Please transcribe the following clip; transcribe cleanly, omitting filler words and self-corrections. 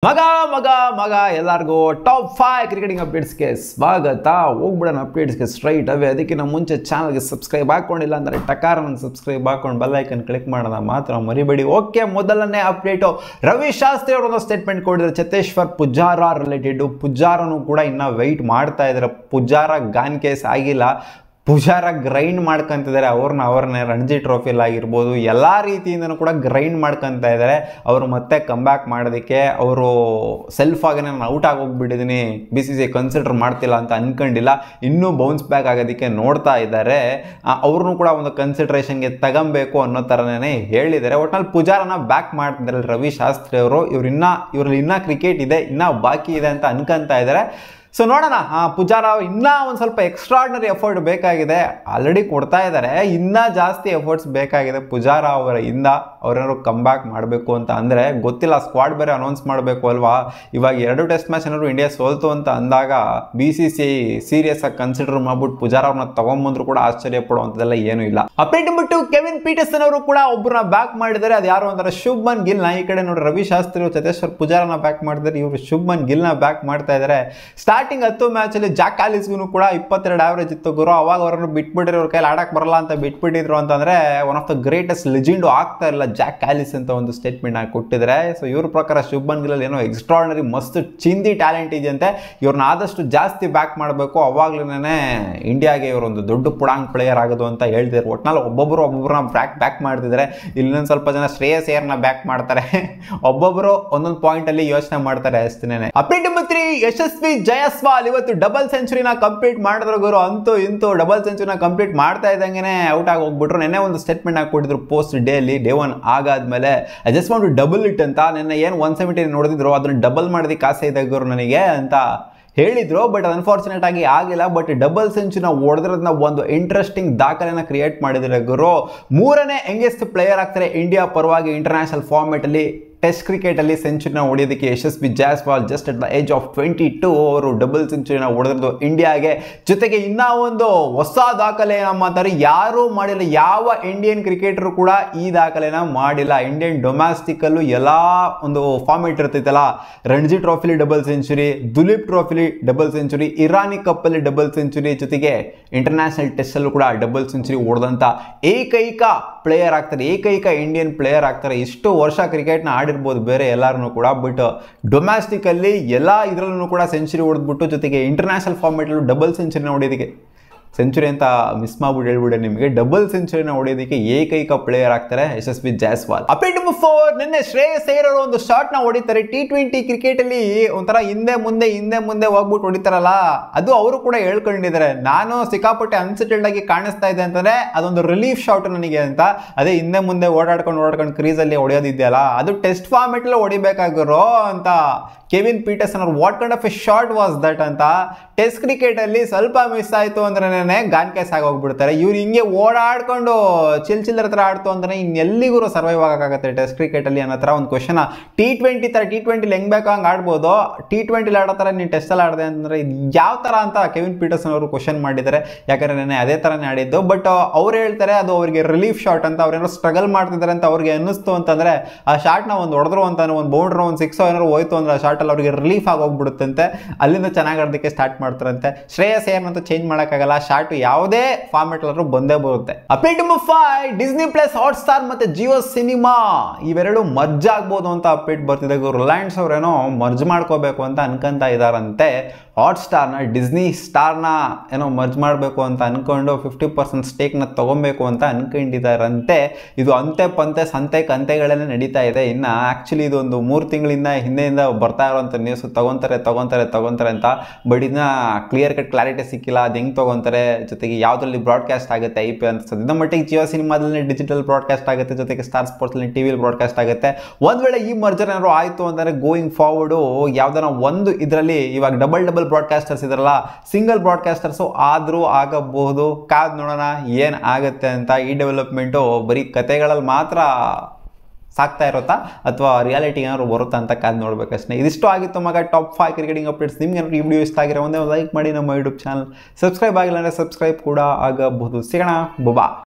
ಮಗ ಮಗ ಮಗ ಎಲ್ಲರಿಗೂ ಟಾಪ್ 5 ಕ್ರಿಕೆಟಿಂಗ್ ಅಪ್ಡೇಟ್ಸ್ಗೆ ಸ್ವಾಗತ. ಹೋಗ್ಬಿಡೋಣ ಅಪ್ಡೇಟ್ಸ್ಗೆ ಸ್ಟ್ರೈಟ್ ಅವೇ. ಅದಕ್ಕಿಂತ ಮುಂಚೆ ಚಾನಲ್ಗೆ ಸಬ್ಸ್ಕ್ರೈಬ್ ಹಾಕೊಂಡಿಲ್ಲ ಅಂದರೆ ಟಕಾರನ್ನು ಸಬ್ಸ್ಕ್ರೈಬ್ ಹಾಕೊಂಡು ಬೆಲ್ ಐಕನ್ ಕ್ಲಿಕ್ ಮಾಡೋಣ ಮಾತ್ರ ಮರಿಬೇಡಿ. ಓಕೆ, ಮೊದಲನೇ ಅಪ್ಡೇಟು ರವಿ ಶಾಸ್ತ್ರಿ ಅವರೊಂದು ಸ್ಟೇಟ್ಮೆಂಟ್ ಕೊಟ್ಟಿದ್ದಾರೆ ಚತೇಶ್ವರ್ ಪುಜಾರ ರಿಲೇಟೆಡ್. ಪುಜಾರನು ಕೂಡ ಇನ್ನೂ ವೆಯ್ಟ್ ಮಾಡ್ತಾ ಇದ್ದಾರೆ. ಪುಜಾರ ಗಾನ್ ಕೇಸ್ ಆಗಿಲ್ಲ, ಪುಜಾರ ಗ್ರೈಂಡ್ ಮಾಡ್ಕೊತಿದ್ದಾರೆ. ಅವ್ರನ್ನೇ ರಣಜಿ ಟ್ರೋಫಿಲ್ ಆಗಿರ್ಬೋದು ಎಲ್ಲ ರೀತಿಯಿಂದನೂ ಕೂಡ ಗ್ರೈಂಡ್ ಮಾಡ್ಕೊತಾ ಇದ್ದಾರೆ. ಅವರು ಮತ್ತೆ ಕಮ್ಬ್ಯಾಕ್ ಮಾಡೋದಕ್ಕೆ ಅವರು ಸೆಲ್ಫ್ ಆಗಿ ನಾನು ಔಟ್ ಆಗೋಗ್ಬಿಟ್ಟಿದ್ದೀನಿ, BCCI ಕನ್ಸಿಡರ್ ಮಾಡ್ತಿಲ್ಲ ಅಂತ ಅಂದ್ಕೊಂಡಿಲ್ಲ, ಇನ್ನೂ ಬೌನ್ಸ್ ಬ್ಯಾಕ್ ಆಗೋದಕ್ಕೆ ನೋಡ್ತಾ ಇದ್ದಾರೆ. ಅವ್ರನ್ನೂ ಕೂಡ ಒಂದು ಕನ್ಸಿಡ್ರೇಷನ್ಗೆ ತಗೊಬೇಕು ಅನ್ನೋ ಥರನೇ ಹೇಳಿದ್ದಾರೆ. ಒಟ್ನಲ್ಲಿ ಪುಜಾರನ ಬ್ಯಾಕ್ ಮಾಡ್ತಿದ್ದಾರೆ ರವಿ ಶಾಸ್ತ್ರಿ ಅವರು. ಇವ್ರಲ್ಲಿ ಇನ್ನೂ ಕ್ರಿಕೆಟ್ ಇದೆ, ಇನ್ನೂ ಬಾಕಿ ಇದೆ ಅಂತ ಅನ್ಕೊತಾ ಇದ್ದಾರೆ. ಸೊ ನೋಡೋಣ, ಪುಜಾರ ಇನ್ನೂ ಒಂದು ಸ್ವಲ್ಪ ಎಕ್ಸ್ಟ್ರಾರ್ಡಿನರಿ ಎಫರ್ಟ್ ಬೇಕಾಗಿದೆ. ಆಲ್ರೆಡಿ ಕೊಡ್ತಾ ಇದ್ದಾರೆ, ಇನ್ನೂ ಜಾಸ್ತಿ ಎಫರ್ಟ್ಸ್ ಬೇಕಾಗಿದೆ ಪುಜಾರ ಅವರಿಂದ. ಅವ್ರೇನಾದ್ರು ಕಮ್ ಬ್ಯಾಕ್ ಮಾಡಬೇಕು ಅಂತ ಅಂದರೆ ಗೊತ್ತಿಲ್ಲ, ಸ್ಕ್ವಾಡ್ ಬೇರೆ ಅನೌನ್ಸ್ ಮಾಡಬೇಕು ಅಲ್ವಾ. ಇವಾಗ 2 ಟೆಸ್ಟ್ ಮ್ಯಾಚ್ ಏನಾದ್ರು ಇಂಡಿಯಾ ಸೋಲ್ತು ಅಂತ ಅಂದಾಗ BCCI ಸೀರಿಯಸ್ ಆಗಿ ಕನ್ಸಿಡರ್ ಮಾಡ್ಬಿಟ್ಟು ಪುಜಾರ ಅವ್ರನ್ನ ತಗೊಂಬಂದ್ರು ಕೂಡ ಆಶ್ಚರ್ಯ ಪಡುವಂಥದ್ದೆಲ್ಲ ಏನೂ ಇಲ್ಲ. ಅಪ್ಡೇಟ್ ಬಿಟ್ಟು ಕೆವಿನ್ ಪೀಟರ್ಸನ್ ಅವರು ಕೂಡ ಒಬ್ಬರನ್ನ ಬ್ಯಾಕ್ ಮಾಡಿದ್ದಾರೆ. ಅದು ಯಾರು ಅಂತಾರೆ ಶುಭ್ಮನ್ ಗಿಲ್ನ. ಈ ಕಡೆ ನೋಡಿ ರವಿ ಶಾಸ್ತ್ರಿ ಚತೇಶ್ವರ್ ಪುಜಾರನ ಬ್ಯಾಕ್ ಮಾಡಿದ್ದಾರೆ, ಇವರು ಶುಭ್ಮನ್ ಗಿಲ್ನ ಬ್ಯಾಕ್ ಮಾಡ್ತಾ ಇದ್ದಾರೆ. ಸ್ಟಾರ್ಟಿಂಗ್ 10 ಮ್ಯಾಚಲ್ಲಿ ಜಾಕ್ ಆಲಿಸ್ಗೂ ಕೂಡ 22 ಆವರೇಜ್ ಇತ್ತು ಗುರು. ಅವಾಗ ಅವರನ್ನು ಬಿಟ್ಬಿಟ್ಟಿರೋ, ಅವ್ರ ಕೈಲಿ ಆಡಕ್ಕೆ ಬರಲ್ಲ ಅಂತ ಬಿಟ್ಬಿಟ್ಟಿದ್ರು ಅಂತಂದ್ರೆ one of the greatest legend ಆಗ್ತಾ ಇಲ್ಲ ಜಾಕ್ ಆಲಿಸ್ ಅಂತ ಒಂದು ಸ್ಟೇಟ್ಮೆಂಟ್ ಆಗಿ ಕೊಟ್ಟಿದ್ದಾರೆ. ಸೊ ಇವ್ರ ಪ್ರಕಾರ ಶುಭ್ಮನ್ ಗಿಲ್ ಏನೋ ಎಕ್ಸ್ಟ್ರಾರ್ಡಿನರಿ ಮಸ್ತ್ ಚಿಂದಿ ಟ್ಯಾಲೆಂಟ್ ಇದೆಯಂತೆ. ಇವ್ರನ್ನ ಆದಷ್ಟು ಜಾಸ್ತಿ ಬ್ಯಾಕ್ ಮಾಡಬೇಕು, ಅವಾಗ್ಲೇ ಇಂಡಿಯಾಗೆ ಇವರೊಂದು ದೊಡ್ಡ ಪುಡಾಂಗ್ ಪ್ಲೇಯರ್ ಆಗೋದು ಅಂತ ಹೇಳ್ತಿದ್ರು. ಒಟ್ನಲ್ಲಿ ಒಬ್ಬೊಬ್ಬರನ್ನ ಬ್ಯಾಕ್ ಮಾಡ್ತಿದ್ದಾರೆ. ಇಲ್ಲೊಂದು ಸ್ವಲ್ಪ ಜನ ಶ್ರೇಯಸ್ ಅಯ್ಯರ್ನ ಬ್ಯಾಕ್ ಮಾಡ್ತಾರೆ, ಒಬ್ಬೊಬ್ಬರು ಒಂದೊಂದು ಪಾಯಿಂಟ್ ಅಲ್ಲಿ ಯೋಚನೆ ಮಾಡ್ತಾರೆ ಅಷ್ಟೇನೆ. ಅಪ್ಡೇಟ್ ನಂಬರ್ 3, ಯಶಸ್ವಿ ಜಯಸ್ವಾಲ್ ಇವತ್ತು ಡಬಲ್ ಸೆಂಚುರಿನ ಕಂಪ್ಲೀಟ್ ಮಾಡಿದ್ರು ಗುರು. ಅಂತೂ ಇಂತೂ ಡಬಲ್ ಸೆಂಚುರಿನ ಕಂಪ್ಲೀಟ್ ಮಾಡ್ತಾ ಇದ್ದಂಗೆ ಔಟ್ ಆಗಿ ಹೋಗ್ಬಿಟ್ರು. ನೆನ್ನೆ ಒಂದು ಸ್ಟೇಟ್ಮೆಂಟ್ ಆಗಿ ಕೊಟ್ಟಿದ್ರು ಪೋಸ್ಟ್ ಡೇಲಿ ಡೇ 1 ಆಗಾದ್ಮೇಲೆ I just want to double it ಅಂತ. ನೆನ್ನೆ ಏನು 170 ನೋಡಿದ್ರು, ಅದನ್ನ ಡಬಲ್ ಮಾಡೋದಕ್ಕೆ ಆಸೆ ಇದೆ ಗುರು ನನಗೆ ಅಂತ ಹೇಳಿದ್ರು. ಬಟ್ ಅನ್ಫಾರ್ಚುನೇಟ್ ಆಗಿ ಆಗಿಲ್ಲ. ಬಟ್ ಡಬಲ್ ಸೆಂಚುರಿನ ಹೊಡೆದ್ರನ್ನ ಒಂದು ಇಂಟ್ರೆಸ್ಟಿಂಗ್ ದಾಖಲೆನ ಕ್ರಿಯೇಟ್ ಮಾಡಿದ್ದಾರೆ ಗುರು. 3ನೇ ಯಂಗೆಸ್ಟ್ ಪ್ಲೇಯರ್ ಆಗ್ತಾರೆ ಇಂಡಿಯಾ ಪರವಾಗಿ ಇಂಟರ್ನ್ಯಾಷನಲ್ ಫಾರ್ಮೆಟ್ ಅಲ್ಲಿ ಟೆಸ್ಟ್ ಕ್ರಿಕೆಟಲ್ಲಿ ಸೆಂಚುರಿನ ಹೊಡೆಯೋದಕ್ಕೆ Yashasvi Jaiswal just at the age of 22 ಅವರು ಡಬಲ್ ಸೆಂಚುರಿನ ಹೊಡೆದಿದ್ದು ಇಂಡಿಯಾಗೆ. ಜೊತೆಗೆ ಇನ್ನೂ ಒಂದು ಹೊಸ ದಾಖಲೆ ಅಂತಾರೆ, ಯಾರೂ ಮಾಡಿಲ್ಲ, ಯಾವ ಇಂಡಿಯನ್ ಕ್ರಿಕೆಟರು ಕೂಡ ಈ ದಾಖಲೆನ ಮಾಡಿಲ್ಲ. ಇಂಡಿಯನ್ ಡೊಮ್ಯಾಸ್ಟಿಕಲ್ಲೂ ಎಲ್ಲ ಒಂದು ಫಾರ್ಮೆಟ್ ಇರ್ತೈತಲ್ಲ, ರಣಜಿ ಟ್ರೋಫಿಲಿ ಡಬಲ್ ಸೆಂಚುರಿ, ದುಲೀಪ್ ಟ್ರೋಫಿಲಿ ಡಬಲ್ ಸೆಂಚುರಿ, ಇರಾನಿ ಕಪ್ಪಲ್ಲಿ ಡಬಲ್ ಸೆಂಚುರಿ, ಜೊತೆಗೆ ಇಂಟರ್ನ್ಯಾಷನಲ್ ಟೆಸ್ಟಲ್ಲೂ ಕೂಡ ಡಬಲ್ ಸೆಂಚುರಿ ಹೊಡೆದಂಥ ಏಕೈಕ ಪ್ಲೇಯರ್ ಆಗ್ತಾರೆ, ಏಕೈಕ ಇಂಡಿಯನ್ ಪ್ಲೇಯರ್ ಆಗ್ತಾರೆ. ಇಷ್ಟು ವರ್ಷ ಕ್ರಿಕೆಟ್ನ ಆಡಿರ್ಬೋದು ಬೇರೆ ಎಲ್ಲರೂ ಕೂಡ, ಬಟ್ ಡೊಮ್ಯಾಸ್ಟಿಕಲ್ಲಿ ಎಲ್ಲ ಇದರಲ್ಲೂ ಕೂಡ ಸೆಂಚುರಿ ಹೊಡೆದ್ಬಿಟ್ಟು ಜೊತೆಗೆ ಇಂಟರ್ನ್ಯಾಷನಲ್ ಫಾರ್ಮೆಟಲ್ಲೂ ಡಬಲ್ ಸೆಂಚುರಿನ ಹೊಡೆಯೋದಕ್ಕೆ, ಸೆಂಚುರಿ ಅಂತ ಮಿಸ್ ಮಾಡ್ಬಿಟ್ಟು ಹೇಳ್ಬಿಟ್ಟೆ ನಿಮಗೆ, ಡಬಲ್ ಸೆಂಚುರಿನ ಹೊಡೆಯೋದಕ್ಕೆ ಏಕೈಕ ಪ್ಲೇಯರ್ ಆಗ್ತಾರೆ ಯಶಸ್ವಿ ಜಯಸ್ವಾಲ್. ಅಪ್ಡೇಟ್ ನಂಬರ್ 4, ನಿನ್ನೆ ಶ್ರೇಯಸ್ ಅಯ್ಯರ್ ಅವರು ಒಂದು ಶಾಟ್ ನ ಹೊಡಿತಾರೆ. T20 ಕ್ರಿಕೆಟ್ ಅಲ್ಲಿ ಒಂಥರ ಹಿಂದೆ ಮುಂದೆ ಹೋಗ್ಬಿಟ್ಟು ಹೊಡಿತಾರಲ್ಲ, ಅದು ಅವರು ಕೂಡ ಹೇಳ್ಕೊಂಡಿದ್ದಾರೆ. ನಾನು ಸಿಕ್ಕಾಪಟ್ಟೆ ಅನ್ಸೆಟಲ್ಡ್ ಆಗಿ ಕಾಣಿಸ್ತಾ ಇದೆ ಅಂತಂದ್ರೆ ಅದೊಂದು ರಿಲೀಫ್ ಶಾಟ್ ನನಗೆ ಅಂತ. ಅದೇ ಹಿಂದೆ ಮುಂದೆ ಓಡಾಡ್ಕೊಂಡು ಕ್ರೀಸಲ್ಲಿ ಹೊಡೆಯೋದಿದೆಯಲ್ಲ, ಅದು ಟೆಸ್ಟ್ ಫಾರ್ಮೆಟ್ ಅಲ್ಲಿ ಹೊಡಿಬೇಕಾಗಿರೋ ಅಂತ ಕೆವಿನ್ ಪೀಟರ್ಸನ್ ಅವರು what kind of A shot was that ಅಂತ. ಟೆಸ್ಟ್ ಕ್ರಿಕೆಟ್ ಅಲ್ಲಿ ಸ್ವಲ್ಪ ಮಿಸ್ ಆಯ್ತು ಅಂದ್ರೆ ಗಾನ್ ಕೇಸ್ ಆಗೋಗ್ಬಿಡ್ತಾರೆ. ಇವ್ರು ಹಿಂಗೆ ಓಡಾಡ್ಕೊಂಡು ಚಿಲ್ಲರ ಹತ್ರ ಆಡ್ತು ಅಂದ್ರೆ ಇನ್ನೆಲ್ಲಿಗೂ ಸರ್ವೈವ್ ಆಗೋಕ್ಕಾಗತ್ತೆ ಟೆಸ್ಟ್ ಕ್ರಿಕೆಟ್ ಅಲ್ಲಿ ಅನ್ನೋ ಥರ ಒಂದು ಕ್ವಶನ್. T20 ಹೆಂಗ್ ಬೇಕು ಹಂಗೆ ಆಡ್ಬೋದು, T20 ಆಡೋ ಥರ ನೀನು ಟೆಸ್ಟಲ್ಲಿ ಆಡಿದೆ ಅಂತಂದ್ರೆ ಯಾವ ಥರ ಅಂತ ಕೆವಿನ್ ಪೀಟರ್ಸನ್ ಅವರು ಕ್ವಶನ್ ಮಾಡಿದ್ದಾರೆ. ಯಾಕಂದ್ರೆ ನೆನ್ನೆ ಅದೇ ಥರನೇ ಆಡಿದ್ದು. ಬಟ್ ಅವ್ರು ಹೇಳ್ತಾರೆ ಅದು ಅವರಿಗೆ ರಿಲೀಫ್ ಶಾಟ್ ಅಂತ. ಅವ್ರೇನೋ ಸ್ಟ್ರಗಲ್ ಮಾಡ್ತಿದ್ದಾರೆ ಅಂತ ಅವ್ರಿಗೆ ಅನ್ನಿಸ್ತು ಅಂತಂದ್ರೆ ಆ ಶಾಟ್ನ ಒಂದು ಹೊಡೆದ್ರು ಅಂತಾನೆ, ಒಂದು ಬೌಂಡ್ರಿ ಒಂದು 6 ಏನಾದ್ರು ಹೋಯ್ತು ಅಂದ್ರೆ ಆ ಶಾಟ್ ಅಲ್ಲಿ ಅವರಿಗೆ ರಿಲೀಫ್ ಆಗೋಗ್ಬಿಡುತ್ತಂತೆ. ಅಲ್ಲಿಂದ ಚೆನ್ನಾಗಿ ಆಡೋದಕ್ಕೆ ಸ್ಟಾರ್ಟ್ ಮಾಡ್ತಾರಂತೆ. ಶ್ರೇಯಸ್ ಅಯ್ಯರ್ ಅಂತ ಚೇಂಜ್ ಮಾಡೋಕ್ಕಾಗಲ್ಲ, ಶಾಟ್ ಯಾವುದೇ ಫಾರ್ಮೆಟ್ ಅಲ್ಲೂ ಬಂದೇ ಬರುತ್ತೆ. ಅಪ್ಡೇಟ್ ನಂಬರ್ 5, Disney+ ಹಾಟ್ಸ್ಟಾರ್ ಮತ್ತೆ ಜಿಯೋ ಸಿನಿಮಾ ಇವೆರಡು ಮರ್ಜ್ ಆಗ್ಬೋದು ಅಂತ ಅಪ್ಡೇಟ್ ಬರ್ತಿದೆ. ರಿಲಯನ್ಸ್ ಅವರೇನೋ ಮರ್ಜ್ ಮಾಡ್ಕೋಬೇಕು ಅಂತ ಅನ್ಕೊಂತ ಇದಾರಂತೆ. ಹಾಟ್ಸ್ಟಾರ್ನ ಡಿಸ್ನಿ ಸ್ಟಾರ್ನ ಏನೋ ಮರ್ಜ್ ಮಾಡಬೇಕು ಅಂತ ಅನ್ಕೊಂಡು 50% ಸ್ಟೇಕ್ನ ತಗೊಬೇಕು ಅಂತ ಅನ್ಕೊಂಡಿದ್ದಾರಂತೆ. ಇದು ಅಂತೆ ಪಂತೆ ಸಂತೆ ಕಂತೆಗಳನ್ನೇ ನಡೀತಾ ಇದೆ. ಇನ್ನು ಆ್ಯಕ್ಚುಲಿ ಇದೊಂದು 3 ತಿಂಗಳಿಂದ ಹಿಂದೆಯಿಂದ ಬರ್ತಾ ಇರೋಂಥ ನ್ಯೂಸ್, ತಗೊಂತಾರೆ ಅಂತ. ಬಟ್ ಇದನ್ನ ಕ್ಲಿಯರ್ ಕಟ್ ಕ್ಲಾರಿಟಿ ಸಿಕ್ಕಿಲ್ಲ, ಅದು ಹೆಂಗೆ ತಗೊಂತಾರೆ, ಜೊತೆಗೆ ಯಾವುದ್ರಲ್ಲಿ ಬ್ರಾಡ್ಕಾಸ್ಟ್ ಆಗುತ್ತೆ IPL ಅಂತ. ಸದ್ಯದ ಮಟ್ಟಿಗೆ ಜಿಯೋ ಸಿನಿಮಾದಲ್ಲಿ ಡಿಜಿಟಲ್ ಬ್ರಾಡ್ಕಾಸ್ಟ್ ಆಗುತ್ತೆ, ಜೊತೆಗೆ ಸ್ಟಾರ್ ಸ್ಪೋರ್ಟ್ಸಲ್ಲಿ ಟಿವಿಲಿ ಬ್ರಾಡ್ಕಾಸ್ಟ್ ಆಗುತ್ತೆ. ಒಂದು ವೇಳೆ ಈ ಮರ್ಜರ್ ಏನಾದ್ರು ಆಯಿತು ಅಂದರೆ ಗೋಯಿಂಗ್ ಫಾರ್ವರ್ಡು ಯಾವ್ದಾರ ಒಂದು ಇದರಲ್ಲಿ, ಇವಾಗ ಡಬಲ್ ಬ್ರಾಡ್ಕಾಸ್ಟರ್ಸ್ ಇದ್ರಲ್ಲ, ಸಿಂಗಲ್ ಬ್ರಾಡ್ಕಾಸ್ಟರ್ಸು ಆದರೂ ಆಗಬಹುದು. ಕಾದ್ ನೋಡೋಣ ಏನು ಆಗುತ್ತೆ ಅಂತ. ಈ ಡೆವಲಪ್ಮೆಂಟು ಬರೀ ಕತೆಗಳಲ್ಲಿ ಮಾತ್ರ ಸಾಕ್ತಾ ಇರುತ್ತಾ ಅಥವಾ ರಿಯಾಲಿಟಿ ಏನಾದ್ರು ಬರುತ್ತಾ ಅಂತ ಕಾದು ನೋಡ್ಬೇಕಷ್ಟೇ. ಇದಿಷ್ಟು ಆಗಿತ್ತು ಮಗ ಟಾಪ್ 5 ಕ್ರಿಕೆಟಿಂಗ್ ಅಪ್ಡೇಟ್ಸ್. ನಿಮ್ಗೆ ಏನಾದ್ರು ಈ ವಿಡಿಯೋ ಇಷ್ಟ ಆಗಿರೋ ಒಂದೇ ಲೈಕ್ ಮಾಡಿ, ನಮ್ಮ ಯೂಟ್ಯೂಬ್ ಚಾನಲ್ ಸಬ್ಸ್ಕ್ರೈಬ್ ಆಗಿಲ್ಲ ಅಂದರೆ ಸಬ್ಸ್ಕ್ರೈಬ್ ಕೂಡ ಆಗಬಹುದು. ಸಿಗೋಣ, ಬುಬಾ.